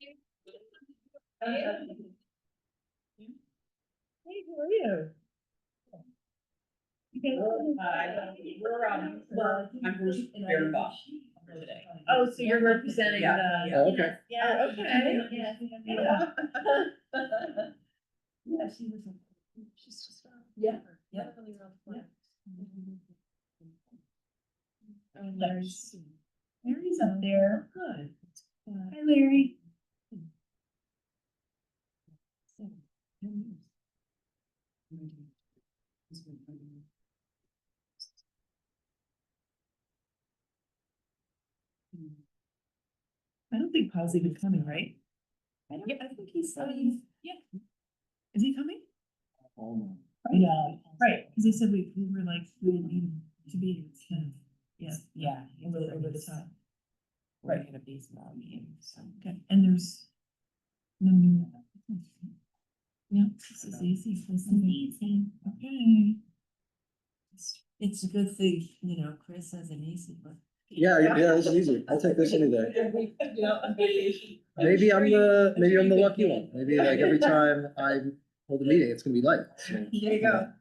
Hey, who are you? I'm Bruce Berenbach today. Oh, so you're representing Yeah. the. Oh, okay. Yeah, okay. Yeah. Yeah, she was. She's just. Yeah. Yeah. Oh, Larry's. Mary's up there. Good. Hi, Larry. I don't think Paul's even coming, right? Yeah, I think he's coming. Yeah. Is he coming? Yeah, right, because he said we were like, we didn't need him to be, kind of, yeah, a little over the top. Right, at a baseball game, so. Okay, and there's. No new. Yeah, this is easy, this is easy, okay. It's a good thing, you know, Chris has an easy one. Yeah, this is easy. I'll take this any day. Maybe I'm the lucky one. Maybe like every time I hold a meeting, it's gonna be light. So, There you go.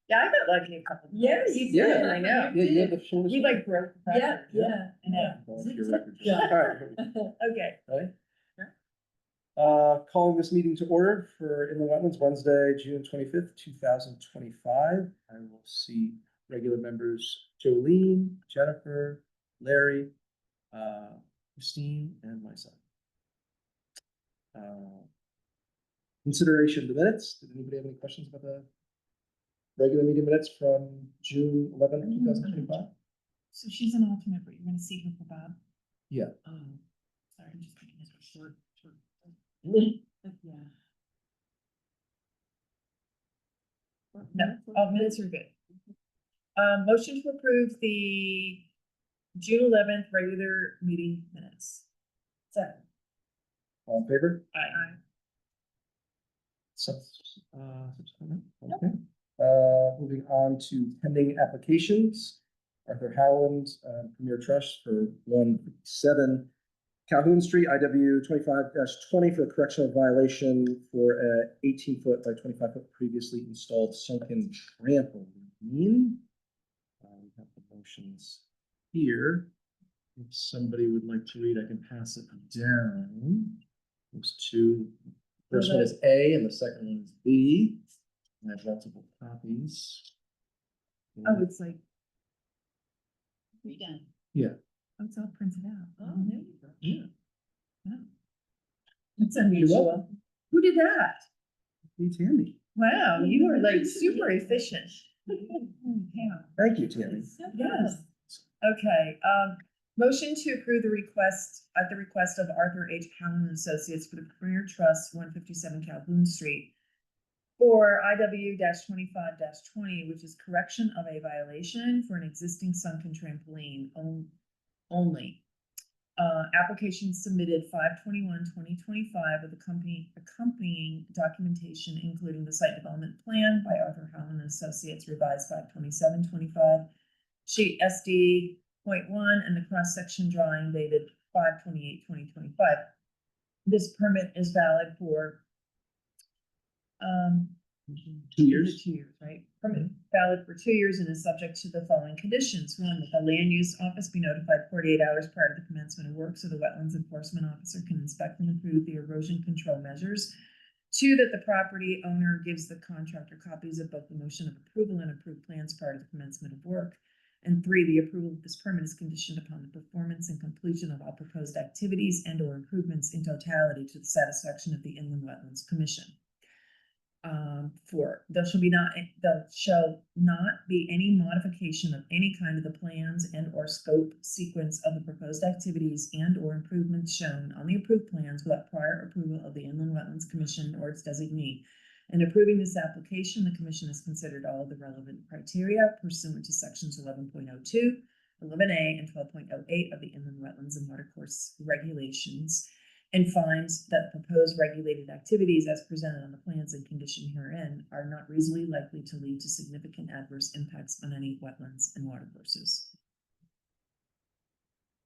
Yeah, I got lucky a couple. Yeah, you Yeah. did, I know. Yeah, you have the shortest. We like broke. the Yeah, record. yeah. I know, Well, your record. Yeah. All right. okay. Calling this meeting to order for Inland Wetlands, Wednesday, June 25th, 2025. I will see regular members Jolene, Jennifer, Larry, Christine, and myself. Consideration of the minutes. Did anybody have any questions about the regular meeting minutes from June 11th, 2025? So she's an alternate, but you're gonna see her for Bob? Yeah. Sorry, I'm just making this short. Yeah. No, all minutes are good. Motion to approve the June 11th regular meeting minutes. Second. All in favor? Aye. So, okay. Moving on to pending applications. Arthur Howland, Premier Trust for 157 Calhoun Street, IW 25-20 for a correctional violation for a 18-foot by 25-foot previously installed sunken trampoline. We have the motions here. If somebody would like to read, I can pass it down. Those two. First one is A and the second one is B. I have multiple copies. Oh, it's like, Redone. Yeah. oh, it's all printed out. Oh, there you go. Yeah. Wow. That's unusual. Who did that? Hey, Tammy. Wow, you are like super efficient. Yeah. Thank you, Tammy. Yes. Okay, motion to approve the request, at the request of Arthur H. Howland and Associates for the Premier Trust, 157 Calhoun Street, for IW 25-20, which is correction of a violation for an existing sunken trampoline only. Application submitted 5/21/2025 with accompanying documentation, including the site development plan by Arthur Howland and Associates, revised 5/27/25, sheet SD .1, and the cross-section drawing dated 5/28/2025. This permit is valid for 2 years. 2 years, right? Permit valid for 2 years and is subject to the following conditions. 1, that the land use office be notified 48 hours prior to the commencement of work so the wetlands enforcement officer can inspect and approve the erosion control measures. 2, that the property owner gives the contractor copies of both the motion of approval and approved plans prior to the commencement of work. And 3, the approval of this permit is conditioned upon the performance and completion of all proposed activities and or improvements in totality to the satisfaction of the Inland Wetlands Commission. 4, there shall not be any modification of any kind of the plans and or scope sequence of the proposed activities and or improvements shown on the approved plans without prior approval of the Inland Wetlands Commission or its designee. In approving this application, the Commission has considered all of the relevant criteria pursuant to sections 11.02, 11A, and 12.08 of the Inland Wetlands and Watercourse Regulations, and finds that proposed regulated activities as presented on the plans and conditioned herein are not reasonably likely to lead to significant adverse impacts on any wetlands and watercourses.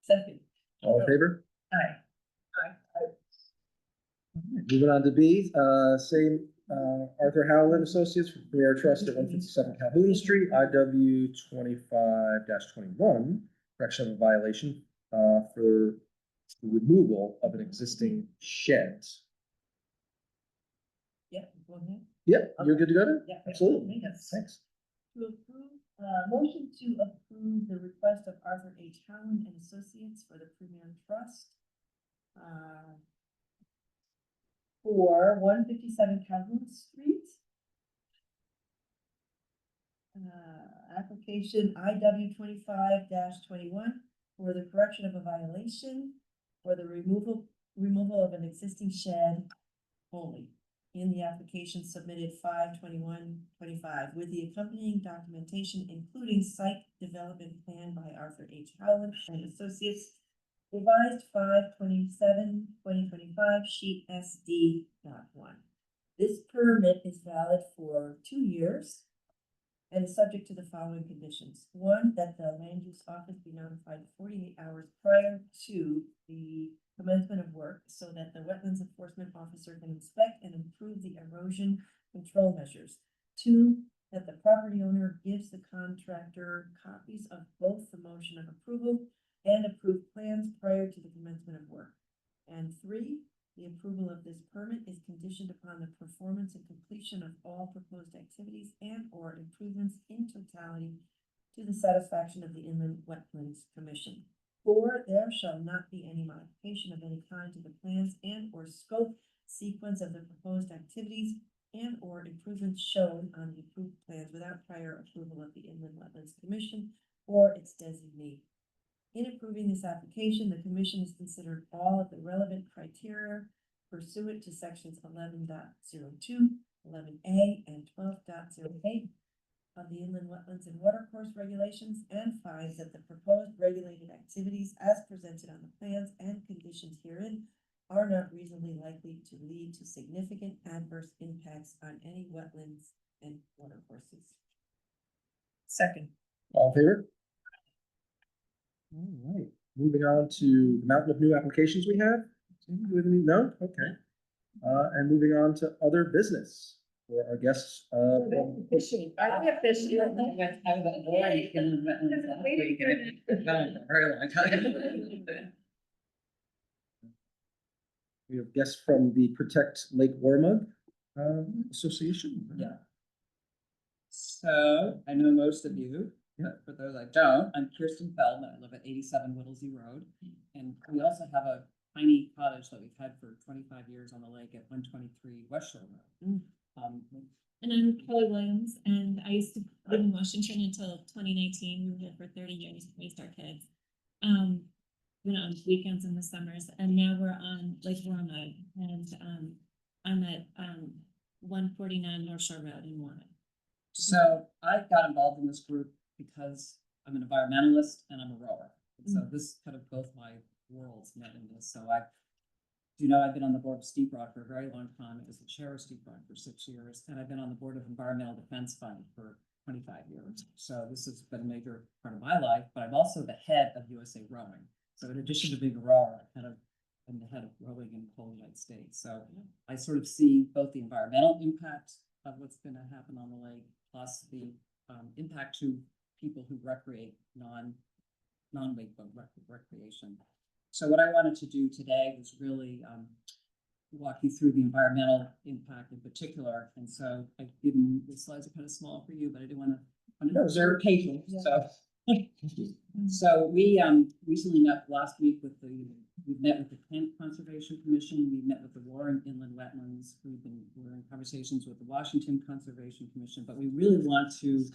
Second. All in favor? Aye. Moving on to B, same, Arthur Howland Associates for Premier Trust at 157 Calhoun Street, IW 25-21, correction of a violation, for the removal of an existing shed. Yeah, go ahead. Yep, you're good to go? Yeah. Absolutely. Yes. Thanks. To approve, motion to approve the request of Arthur H. Howland and Associates for the Premier Trust. For 157 Calhoun Street. Application IW 25-21 for the correction of a violation for the removal of an existing shed only. In the application submitted 5/21/25 with the accompanying documentation, including site development plan by Arthur H. Howland and Associates, revised 5/27/2025, sheet SD.1. This permit is valid for 2 years and is subject to the following conditions. One, that the land use office be notified 48 hours prior to the commencement of work so that the wetlands enforcement officer can inspect and improve the erosion control measures. Two, that the property owner gives the contractor copies of both the motion of approval and approved plans prior to the commencement of work. And three, the approval of this permit is conditioned upon the performance and completion of all proposed activities and or improvements in totality to the satisfaction of the Inland Wetlands Commission. 4, there shall not be any modification of any kind to the plans and or scope, sequence of the proposed activities and or improvements shown on the approved plans without prior approval of the Inland Wetlands Commission or its designee. In approving this application, the commission has considered all of the relevant criteria pursuant to sections 11.02, 11A, and 12.08 of the Inland Wetlands and Watercourse Regulations, and finds that the proposed regulated activities as presented on the plans and conditions herein are not reasonably likely to lead to significant adverse impacts on any wetlands and watercourses. Second. All in favor? All right, moving on to the mountain of new applications we have. Do we have any? No? Okay. And moving on to other business for our guests. Fishing. I don't have fish. I was already in the wetlands last week and it's been a very long time. We have guests from the Protect Lake Warmug Association. Yeah. So I know most of you, but for those I don't, I'm Kirsten Feldman. I live at 87 Whittlesey Road. And we also have a tiny cottage that we've had for 25 years on the lake at 123 West Shore Road. And I'm Kelly Williams, and I used to live in Washington until 2019. We were here for 30 years, raised our kids. On weekends and the summers, and now we're on Lake Warmug, and I'm at 149 North Shore Road in Warmug. So I got involved in this group because I'm an environmentalist and I'm a rower. And so this kind of both my worlds met in this. So I've been on the board of Steep Rock for a very long time. I was the chair of Steep Rock for 6 years, and I've been on the board of Environmental Defense Fund for 25 years. So this has been a major part of my life, but I'm also the head of USA Rowing. So in addition to being a rower, I'm the head of rowing in the whole United States. So I sort of see both the environmental impact of what's going to happen on the lake, plus the impact to people who recreate non-wakeboard recreation. So what I wanted to do today was really walk you through the environmental impact in particular. And so I've given the slides are kind of small for you, but I do want to observe patience. So. So we recently met last week we met with the Plant Conservation Commission. We met with the Warren Inland Wetlands. We're in conversations with the Washington Conservation Commission, but we really want to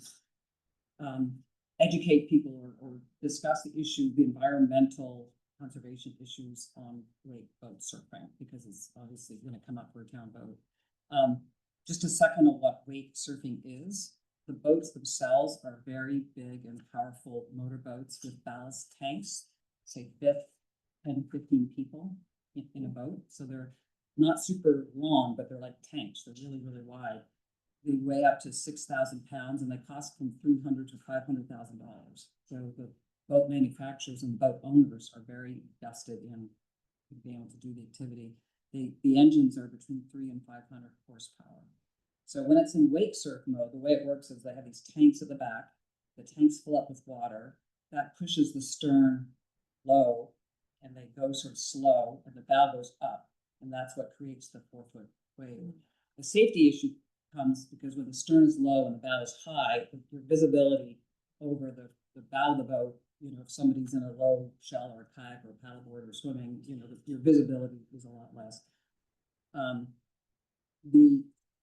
educate people or discuss the environmental conservation issues on lake boat surfing, because it's obviously going to come up for a town vote. Just a second of what wake surfing is. The boats themselves are very big and powerful motorboats with ballast tanks, say 10 to 15 people in a boat. So they're not super long, but they're like tanks. They're really, really wide. They weigh up to 6,000 pounds, and they cost from $300,000 to $500,000. So the boat manufacturers and boat owners are very vested in being able to do the activity. the engines are between 300 and 500 horsepower. So when it's in wake surf mode, the way it works is they have these tanks at the back. The tanks fill up with water. That pushes the stern low, and they go sort of slow, and the bow goes up, and that's what creates the 4-foot wave. The safety issue comes because when the stern is low and the bow is high, your visibility over the bow of the boat, you know, if somebody's in a low shell or a kayak or a paddleboard or swimming, you know, your visibility is a lot less.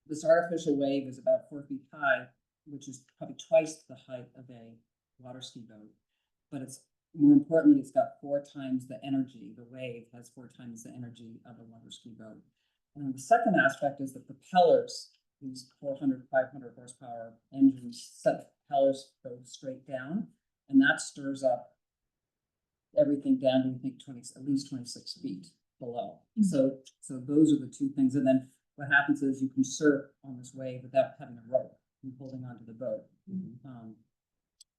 This artificial wave is about 4 feet high, which is probably twice the height of a water ski boat. But it's more importantly, it's got 4 times the energy. The wave has 4 times the energy of a water ski boat. And the second aspect is the propellers. These 400, 500 horsepower engines set the propellers go straight down, and that stirs up everything down to, I think, at least 26 feet below. So those are the 2 things. And then what happens is you can surf on this wave without having a rope and holding onto the boat.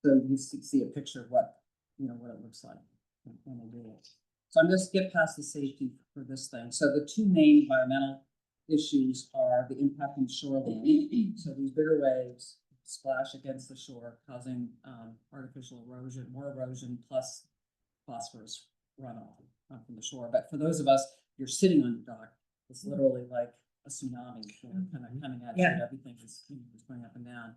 So you see a picture of what it looks like when they do it. So I'm going to skip past the safety for this thing. So the 2 main environmental issues are the impact on shoreline. So these bigger waves splash against the shore, causing artificial erosion, more erosion, plus phosphorus runoff from the shore. But for those of us, you're sitting on your dock. It's literally like a tsunami, kind of coming at you. Everything is going up and down.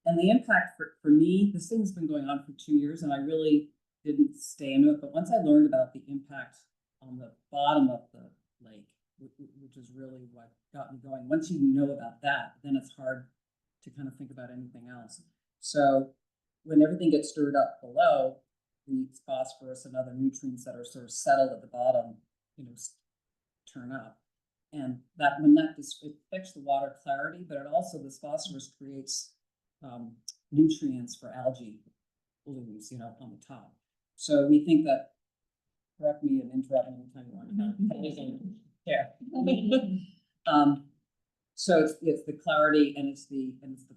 And the impact for me, this thing's been going on for 2 years, and I really didn't stay into it. But once I learned about the impact on the bottom of the lake, which is really what got me going. Once you know about that, then it's hard to kind of think about anything else. So when everything gets stirred up below, the phosphorus and other nutrients that are sort of settled at the bottom, turn up. And that it affects the water clarity, but it also, this phosphorus creates nutrients for algae blooms, on the top. So we think that, correct me and interrupt me anytime you want to. Yeah. So it's the clarity and it's the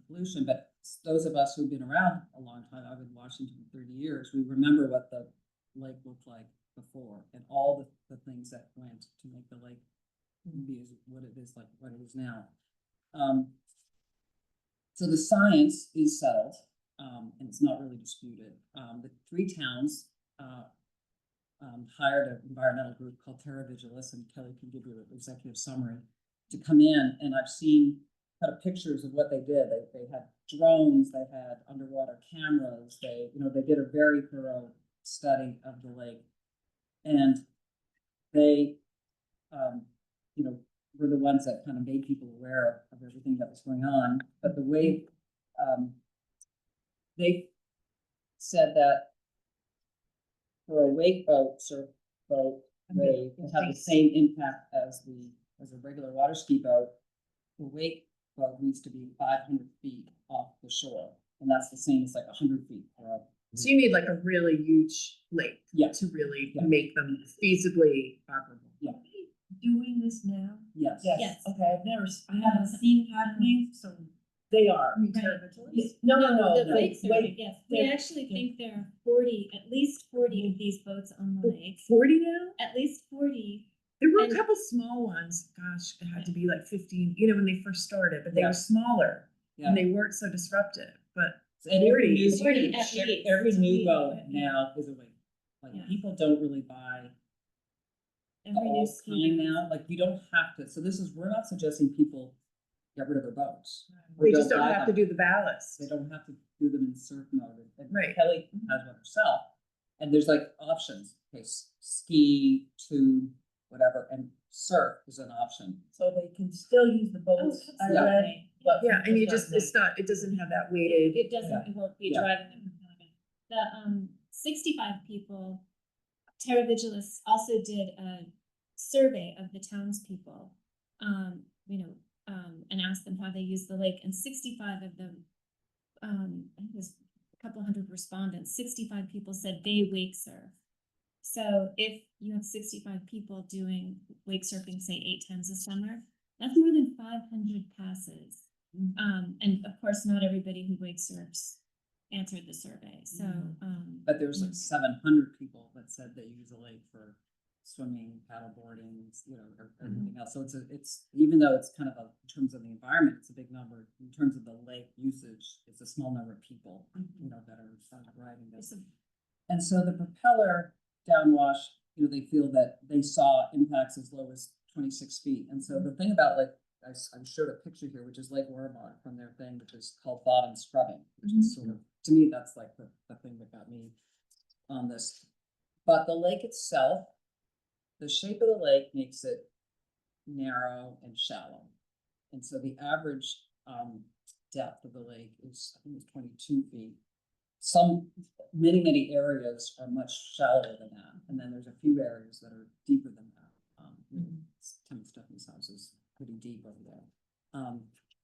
pollution. But those of us who've been around a long time, I've been in Washington for 30 years, we remember what the lake looked like before and all the things that went to make the lake be what it is, like what it is now. So the science is settled, and it's not really disputed. The 3 towns hired an environmental group called Terra Vigilis, and Kelly can give you an executive summary, to come in, and I've seen kind of pictures of what they did. They had drones, they had underwater cameras, they did a very thorough study of the lake, and they were the ones that kind of made people aware of everything that was going on. But the way they said that for a wake boat, surf boat, wave will have the same impact as a regular water ski boat. The wake boat needs to be 500 feet off the shore, and that's the same as like 100 feet. So you need like a really huge lake to really make them feasibly operable. Yeah. Doing this now? Yes. Yes. Okay, I haven't seen it happening, so they are. Yes. No. The lake survey, wait, yes. We actually think there are 40, at least 40 of these boats on the lake. 40 now? At least 40. There were And- a couple small ones. Gosh, it had to be like 15, when they first started, but they Yeah. were smaller Yeah. and they weren't so disruptive. But And every 40 new is huge. every new boat now is a wake. Like Yeah. people don't really buy Every new all ski kind boat. now. Like you don't have to. So we're not suggesting people get rid of their boats. Or they just don't buy have to them. do the ballast. They don't have to do them in surf mode. And Right. Kelly has one herself. And there's like options. Okay, ski, tube, whatever, and surf is an option. So they can still use the boats, I Yeah. read, but. Yeah, and it doesn't have that weighted. It doesn't, it won't be Yeah. driving them. The 65 people, Terra Vigilis also did a survey of the townspeople, and asked them how they use the lake, and 65 of them, I think it was a couple hundred respondents, 65 people said they wake surf. So if you have 65 people doing wake surfing, say 8 times a summer, that's more than 500 passes. And of course, not everybody who wake surfs answered the survey. So, But there's like 700 people that said they use a lake for swimming, paddleboarding, or everything else. So it's, even though it's kind of in terms of the environment, it's a big number. In terms of the lake usage, it's a small number of people, that are riding this. And so the propeller downwash, they feel that they saw impacts as low as 26 feet. And so the thing about, like, I showed a picture here, which is Lake Warmont from their thing, which is called bottom scrubbing, which is sort of, to me, that's like the thing that got me on this. But the lake itself, the shape of the lake makes it narrow and shallow. And so the average depth of the lake is, I think it's 22 feet. Many areas are much shallower than that. And then there's a few areas that are deeper than that. Tim Stephanie's house is pretty deep over there.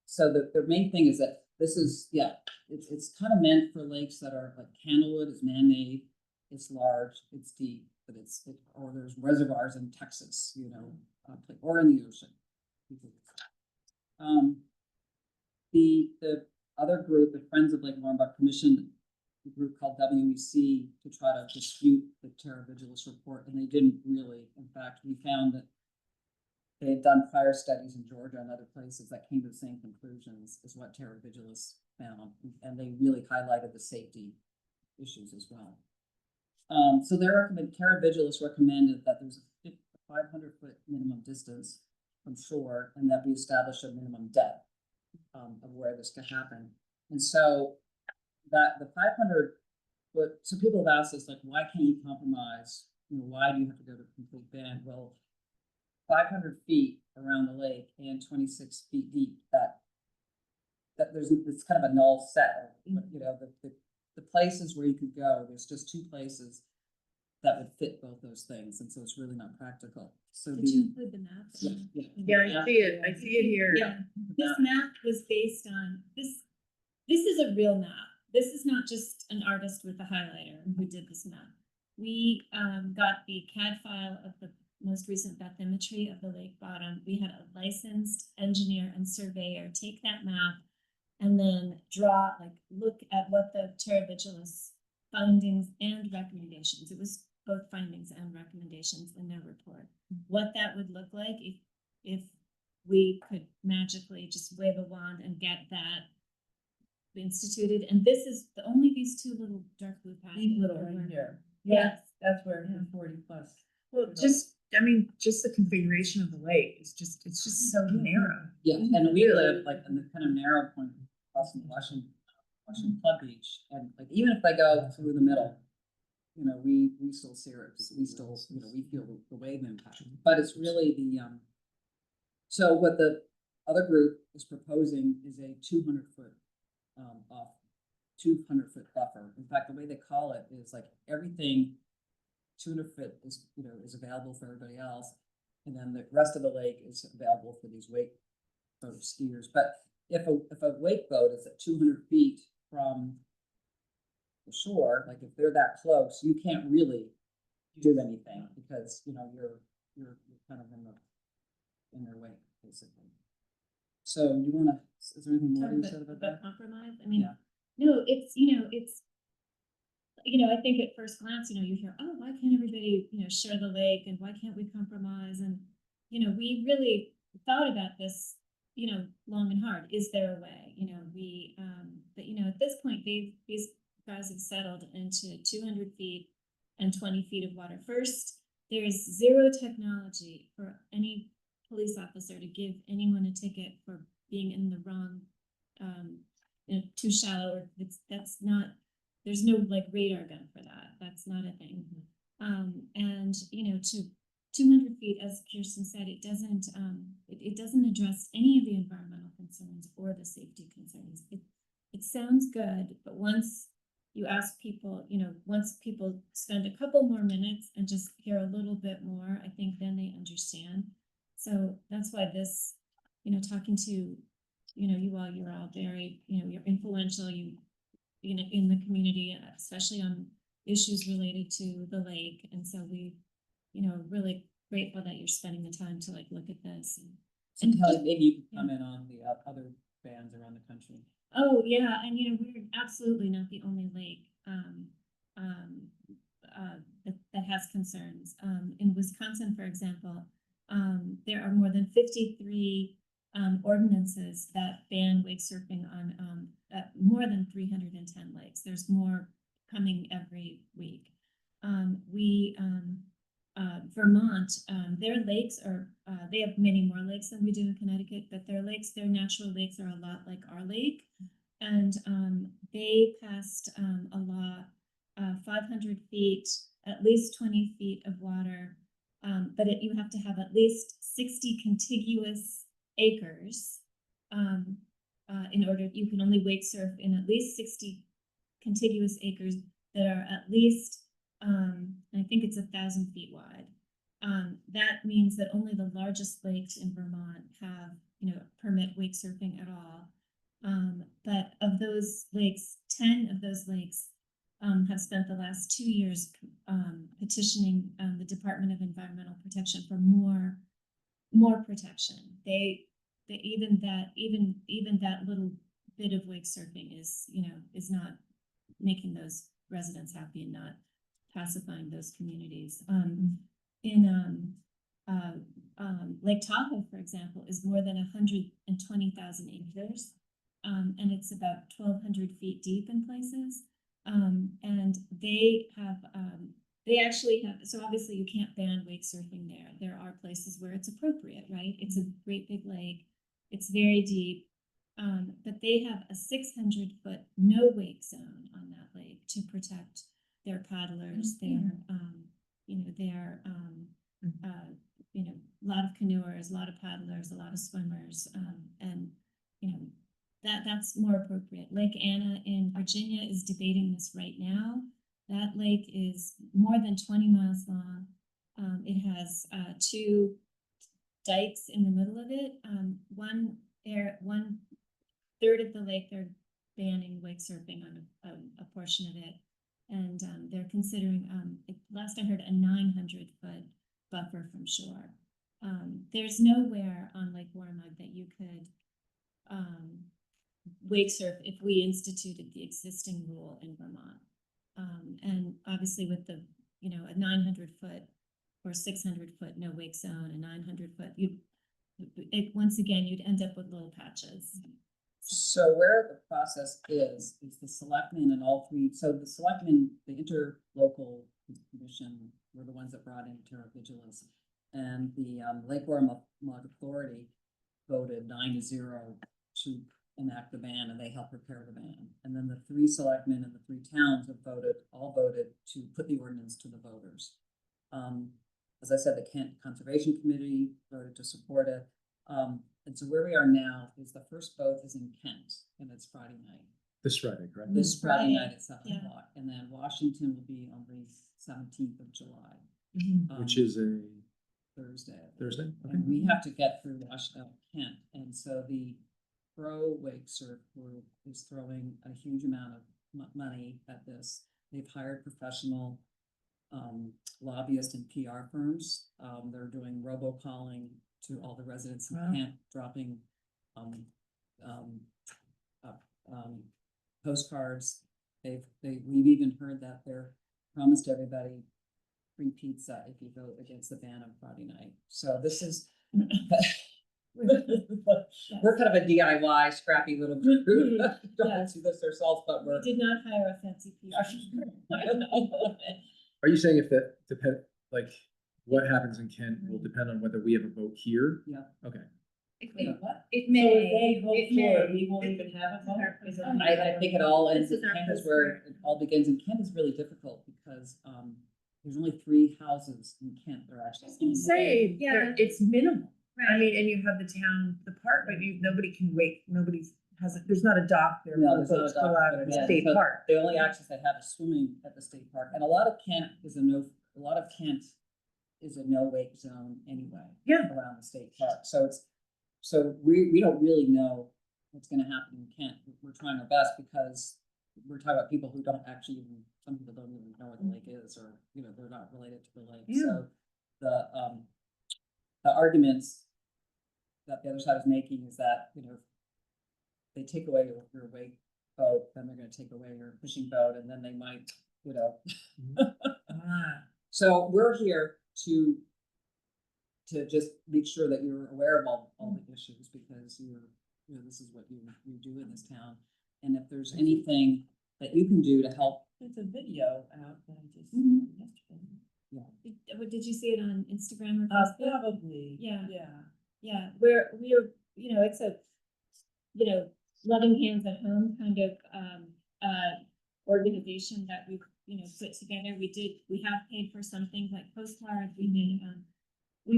So the main thing is that this is, it's kind of meant for lakes that are like Candlewood is man-made, it's large, it's deep, but or there's reservoirs in Texas, or in the ocean. The other group, the Friends of Lake Warmbuck, commissioned a group called WEC to try to dispute the Terra Vigilis report, and they didn't really. In fact, we found that they had done prior studies in Georgia and other places that came to the same conclusions as what Terra Vigilis found, and they really highlighted the safety issues as well. So Terra Vigilis recommended that there's a 500-foot minimum distance from shore, and that we establish a minimum depth of where this could happen. And so that the 500-foot, so people have asked us, like, why can't you compromise? Why do you have to go to complete ban? Well, 500 feet around the lake and 26 feet deep, that it's kind of a null set. The places where you could go, there's just two places that would fit both those things, and so it's really not practical. So Did you include the map? Yeah, I see it. I see it here. Yeah, this map was based on this. This is a real map. This is not just an artist with a highlighter who did this map. We got the CAD file of the most recent bathymetry of the lake bottom. We had a licensed engineer and surveyor take that map and then look at what the Terra Vigilis findings and recommendations. It was both findings and recommendations in their report. What that would look like if we could magically just wave a wand and get that instituted. And this is only these two little dark blue patches. Right here. Yes. That's where the 40 plus. Well, just the configuration of the lake is it's just so narrow. Yeah, and we live like in the kind of narrow point across from Washington Club Beach, and like even if I go through the middle, we still see it. We still, we feel the wave impact. But it's really so what the other group is proposing is a 200-foot 200-foot buffer. In fact, the way they call it is like everything 200 foot is available for everybody else, and then the rest of the lake is available for these wake boat skiers. But if a wake boat is at 200 feet from the shore, like if they're that close, you can't really do anything because you're kind of in their wake basically. So you want to? Is there anything more you said about that? Compromise. I mean, no, it's I think at first glance, you hear, oh, why can't everybody, share the lake, and why can't we compromise? And we really thought about this, long and hard. Is there a way? But at this point, these guys have settled into 200 feet and 20 feet of water. First, there is zero technology for any police officer to give anyone a ticket for being in the wrong, too shallow, or that's not. There's no radar gun for that. That's not a thing. And to 200 feet, as Kirsten said, it doesn't address any of the environmental concerns or the safety concerns. It sounds good, but once you ask people, once people spend a couple more minutes and just hear a little bit more, I think then they understand. So that's why this, talking to, you're all very, you're influential, in the community, especially on issues related to the lake. And so we, really grateful that you're spending the time to look at this. And Kelly, maybe you can comment on the other bands around the country. Oh yeah, and we're absolutely not the only lake that has concerns. In Wisconsin, for example, there are more than 53 ordinances that ban wake surfing on more than 310 lakes. There's more coming every week. Vermont, their lakes are, they have many more lakes than we do in Connecticut, but their lakes, their natural lakes are a lot like our lake. And they passed a law, 500 feet, at least 20 feet of water, but you have to have at least 60 contiguous acres in order, you can only wake surf in at least 60 contiguous acres that are at least, I think it's 1,000 feet wide. That means that only the largest lakes in Vermont have, permit wake surfing at all. But of those lakes, 10 of those lakes have spent the last 2 years petitioning the Department of Environmental Protection for more protection. Even that little bit of wake surfing is not making those residents happy and not pacifying those communities. In Lake Tahoe, for example, is more than 120,000 acres, and it's about 1,200 feet deep in places. And they actually have, so obviously you can't ban wake surfing there. There are places where it's appropriate, right? It's a great big lake. It's very deep. But they have a 600-foot no wake zone on that lake to protect their paddlers, a lot of canoers, a lot of paddlers, a lot of swimmers, and that's more appropriate. Lake Anna in Virginia is debating this right now. That lake is more than 20 miles long. It has 2 dikes in the middle of it. One third of the lake, they're banning wake surfing on a portion of it. And they're considering, last I heard, a 900-foot buffer from shore. There's nowhere on Lake Warmug that you could wake surf if we instituted the existing rule in Vermont. And obviously with the, a 900-foot or 600-foot no wake zone, a 900-foot, once again, you'd end up with little patches. So where the process is the selectmen and all three, so the selectmen, the interlocal commission were the ones that brought in terror vigilance. And the Lake Warmug Authority voted 9-0 to enact the ban, and they helped prepare the ban. And then the 3 selectmen and the 3 towns have all voted to put the ordinance to the voters. As I said, the Kent Conservation Committee voted to support it. And so where we are now is the first vote is in Kent, and it's Friday night. This Friday, correct? This Friday Friday, night at 7 yeah. o'clock, and then Washington will be on the 17th of July. Which is a Thursday. Thursday? Okay. And we have to get through Washington, Kent, and so the pro wake surf group is throwing a huge amount of money at this. They've hired professional lobbyists and PR firms. They're doing robocalling to all the residents in Kent, dropping postcards. We've even heard that they're promised everybody free pizza if you vote against the ban on Friday night. So this is we're kind of a DIY scrappy little group. Don't do this ourselves, but We did not hire a fancy PR. Are you saying if that depend, like what happens in Kent will depend on whether we have a vote here? Yeah. Okay. It may, what? It So may, if they vote it for it, may, we won't even have a vote. I think it all ends This in is our Kent is first where word. it all begins, and Kent is really difficult because there's only 3 houses in Kent that are actually. Yeah. It's minimal. I Right. mean, and you have the town, the park, but nobody can wake, there's not a dock there. No, for there's not a boats to dock go out there, of the yeah, state so park. The only access they have is swimming at the state park, and a lot of Kent is a no wake zone anyway. Yeah. Around the state park, so we don't really know what's gonna happen in Kent. We're trying our best because we're talking about people who don't actually even, some people don't even know what the lake is, or, they're not related to the lake. Yeah. So the arguments that the other side is making is that, if they take away your wake boat, then they're gonna take away your fishing boat, and then they might, Ah, So we're here to just make sure that you're aware of all the issues, because this is what you do in this town. And if there's anything that you can do to help. There's a video out that I just, Mhm. yesterday. Did you see it on Instagram or Facebook? Probably. Yeah. Yeah. Yeah, we're, it's a, loving hands at home kind of, organization that we've, put together. We have paid for some things like postcards, we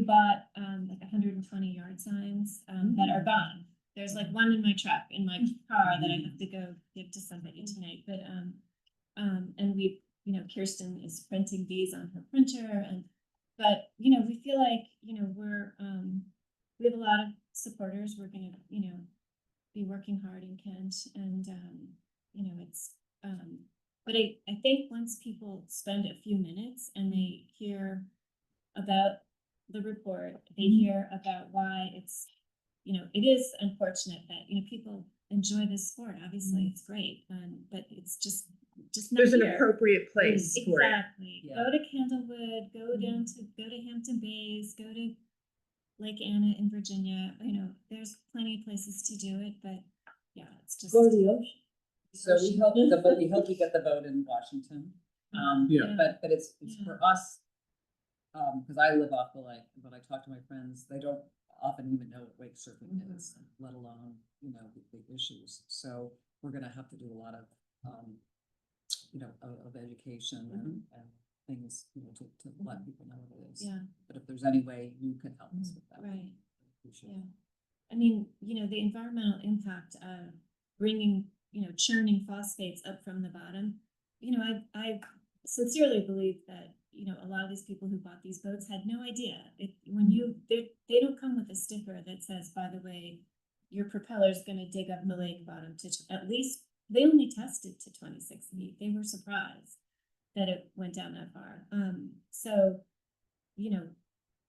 bought, like 120 yard signs, that are gone. There's like one in my truck, in my car, that I have to go give to somebody tonight, but, and we, Kirsten is printing these on her printer, but, we feel like, we have a lot of supporters. We're gonna, be working hard in Kent, and, it's, but I think once people spend a few minutes and they hear about the report, they hear about why it's, it is unfortunate that, people enjoy this sport. Obviously, it's great, but it's just not There's an here. appropriate place for it. Exactly. Yeah. Go to Candlewood, go to Hampton Bays, go to Lake Anna in Virginia. There's plenty of places to do it, but yeah, it's just. Go to the ocean. So we hope you get the vote in Washington. Yeah. But it's for us, because I live off the lake, but I talk to my friends, they don't often even know what wake surfing is, let alone, the issues. So we're gonna have to do a lot of, of education and things, to let people know what it is. Yeah, But if there's any way you can help us with that. right. we should. Yeah. I mean, the environmental impact of bringing, churning phosphates up from the bottom. I sincerely believe that, a lot of these people who bought these boats had no idea. They don't come with a sticker that says, by the way, your propeller's gonna dig up the lake bottom to, at least, they only tested to 26 feet. They were surprised that it went down that far. So,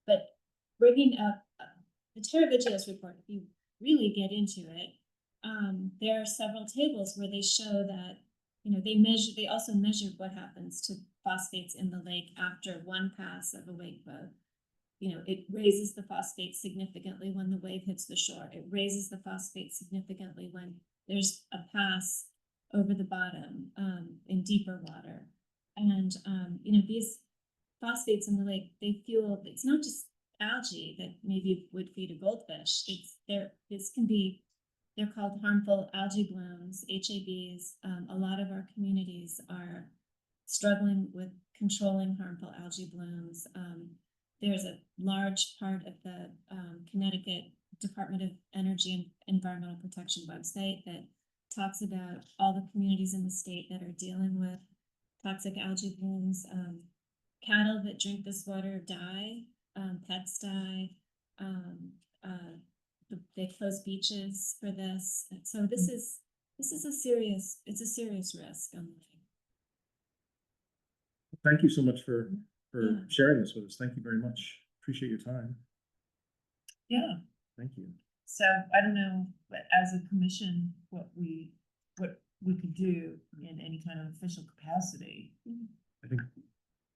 but bringing up the Terra Vigilas report, if you really get into it, there are several tables where they show that, they also measured what happens to phosphates in the lake after one pass of a wake boat. It raises the phosphate significantly when the wave hits the shore. It raises the phosphate significantly when there's a pass over the bottom, in deeper water. And, these phosphates in the lake, they fuel, it's not just algae that maybe would feed a goldfish. They're called harmful algae blooms, HABs. A lot of our communities are struggling with controlling harmful algae blooms. There's a large part of the Connecticut Department of Energy and Environmental Protection website that talks about all the communities in the state that are dealing with toxic algae blooms. Cattle that drink this water die, pets die. They close beaches for this. So this is a serious risk. Thank you so much for Yeah. sharing this with us. Thank you very much. Appreciate your time. Yeah, Thank you. so I don't know, but as a commission, what we could do in any kind of official capacity. I think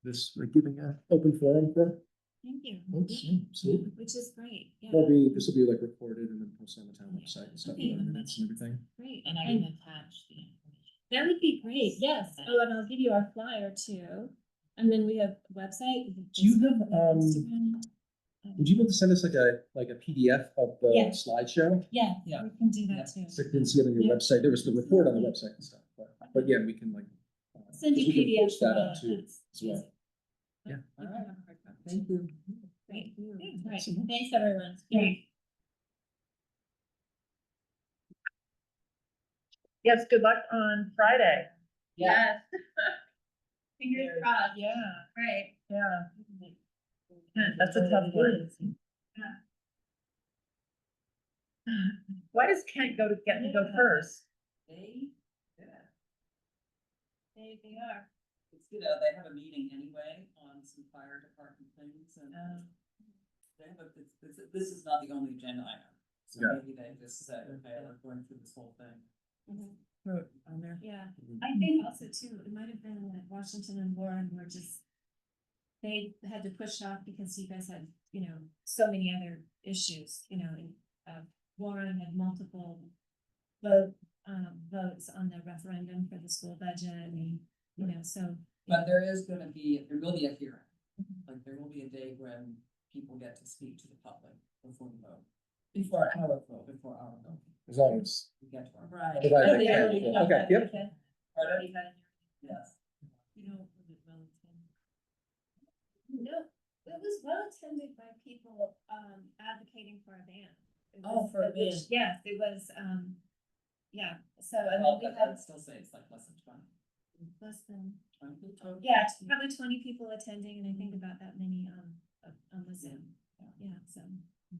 this, like, giving an open forum for. Thank you. Absolutely. Which is great. Yeah. This will be like recorded and then posted on the town website and stuff, Okay. minutes and everything. Great. And I can attach the information. That would be great. Yes. Oh, and I'll give you our flyer too. And then we have a website. Do you have, Instagram. would you be able to send us like a PDF of the Yeah. slideshow? Yeah, Yeah. we can do that too. So I didn't see it on your Yeah. website. There was the report on the website and stuff, but yeah, we can like. Send you we can PDF. post that up too That's as well. easy. Yeah. You can have a hard copy. Thank you. Great. Yeah. All right. Thanks, everyone. Great. Yes, good luck on Friday. Yeah. Fingers crossed. Yeah, Right. yeah. That's a tough one. Why does Kent go first? They are. It's, they have a meeting anyway on some fire department things, and they have this is not the only agenda item. So Yeah. maybe they just said, okay, we're going through this whole thing. On there. Yeah, I think also too, it might have been that Washington and Warren were just they had to push off because you guys had, you know, so many other issues, you know, and, Warren had multiple votes on the referendum for the school budget and, you know, so. But there will be a hearing. Like, there will be a day when people get to speak to the public before the vote, Before our vote. before our vote. As long as. We get to our. Right. Provided And they they can, already yeah. have Okay, that, yep. okay. Pardon? Yes. You know, was it well attended? No, it was well attended by people, advocating for a ban. It Oh, was- for a which- ban. Yes, it was, yeah, so, and Well, then we but I had would still say it's like less than 20. less than, 20? yeah, probably 20 people attending, and I think about that many, on the Zoom, yeah, so.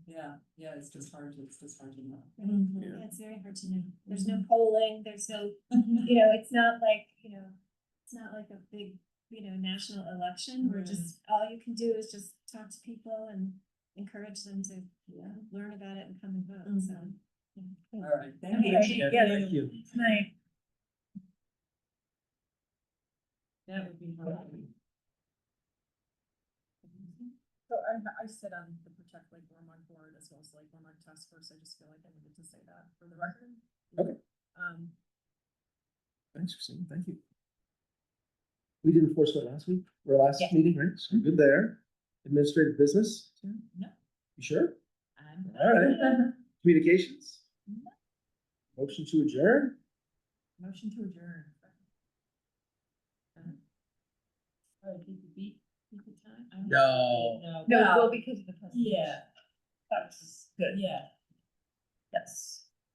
Yeah, it's just hard to know. Mhm. Yeah, it's very hard to know. There's no polling, there's no, it's not like, it's not like a big, national election where just, all you can do is just talk to people and encourage them to learn about it and come and vote, so. All right, thank Okay. you. Yeah, Thank you. Tonight. That would be helpful. So I sit on the Protect Lake Ormond board as well as Lake Ormond Task Force. I just feel like I needed to say that for the record. Okay. Um, Thanks, Christine, thank you. We did enforcement last week, or last Yeah. meeting, right? So we're good there. Administrative business? No. You sure? I'm. All right. Communications? Motion to adjourn? Motion to adjourn. Oh, keep the beat, keep the time? No. No, No, well, well, because of the presentation. yeah, That's good, yeah. yes.